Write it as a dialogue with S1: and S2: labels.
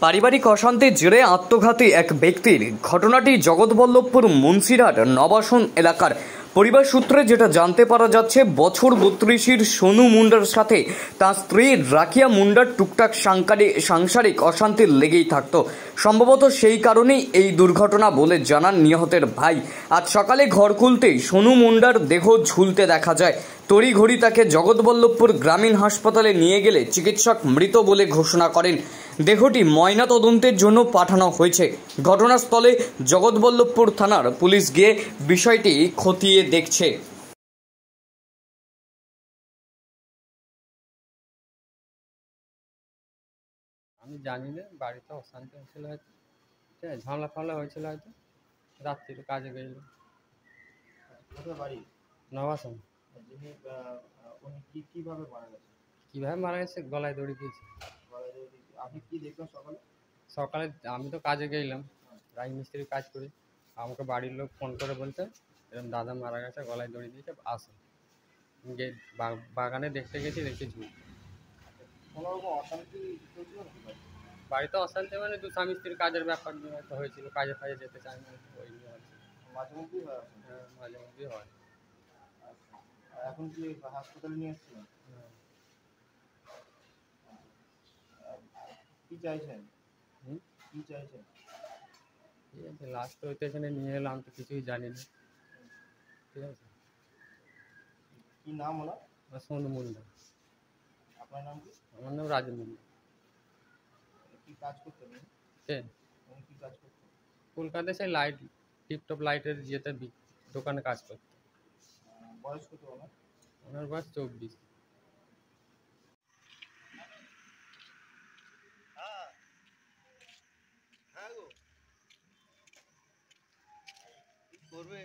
S1: পারিবারিক অশান্তির জেরে আত্মঘাতী এক ব্যক্তির ঘটনাটি জগৎবল্লভপুর মুন্সিরহাট নবাসন এলাকার পরিবার সূত্রে যেটা জানতে পারা যাচ্ছে, বছর 32-এর সোনু মুন্ডার সাথে তার স্ত্রী রাকিয়া মুন্ডার টুকটাক সাংসারিক অশান্তি লেগেই থাকতো। সম্ভবত সেই কারণেই এই দুর্ঘটনা বলে জানান নিহতের ভাই। আজ সকালে ঘর খুলতেই সোনু মুন্ডার দেহ ঝুলতে দেখা যায়। তড়িঘড়ি তাকে জগৎবল্লভপুর গ্রামীণ হাসপাতালে নিয়ে গেলে চিকিৎসক মৃত বলে ঘোষণা করেন। দেহটি ময়না তদন্তের জন্য পাঠানো হয়েছে। ঘটনাস্থলে জগৎবল্লভপুর থানার পুলিশ গিয়ে বিষয়টি খতিয়ে দেখছে।
S2: আমি জানি না, বাড়িতে অশান্তি হয়েছিল হয়তো, ঠিক আছে, ঝামেলা ফামলা হয়েছিল হয়তো, রাত্রিরে কাজে গেল।
S3: কোথায় বাড়ি?
S2: নবাসন।
S3: যিনি উনি কিভাবে মারা গেছে?
S2: কীভাবে মারা গেছে? গলায় দড়ি দিয়েছে।
S3: আপনি কি দেখলেন সকালে?
S2: সকালে আমি তো কাজে গেলাম, রাজমিস্ত্রির কাজ করি। আমাকে বাড়ির লোক ফোন করে বলছে এরকম দাদা মারা গেছে, গলায় দড়ি দিয়েছে, আসো। বাগানে দেখতে গেছি, দেখি ঝুল।
S3: কোনো রকম অশান্তি চলছিল না?
S2: বাড়িতে অশান্তি মানে দু স্বামী স্ত্রীর কাজের ব্যাপার নিয়ে হয়তো হয়েছিল, কাজে ফাজে যেতে চায় না, ওই নিয়ে হয়েছিল।
S3: মাঝে মধ্যেই হয় অশান্তি?
S2: হ্যাঁ, মাঝে মধ্যেই হয়।
S3: আচ্ছা, এখন কি হাসপাতালে নিয়ে এসেছিলেন?
S2: হ্যাঁ।
S3: কি চাইছেন?
S2: হুম,
S3: কি চাইছেন?
S2: ঠিক আছে, লাস্ট হইতে এখানে নিয়ে এলাম, তো কিছুই জানি না, ঠিক আছে।
S3: কি নাম ওনার?
S2: সোনু মুন্ডা।
S3: আপনার নাম কি?
S2: আমার নাম রাজু মুন্ডা।
S3: কি কাজ করতেন উনি?
S2: কে?
S3: উনি কি কাজ করতেন?
S2: কলকাতায় সেই লাইট, টিপটপ লাইটের ইয়েতে দোকানে কাজ করতো।
S3: বয়স কত ওনার?
S2: ওনার বয়স 24।
S3: হ্যাঁ গো, কি করবে?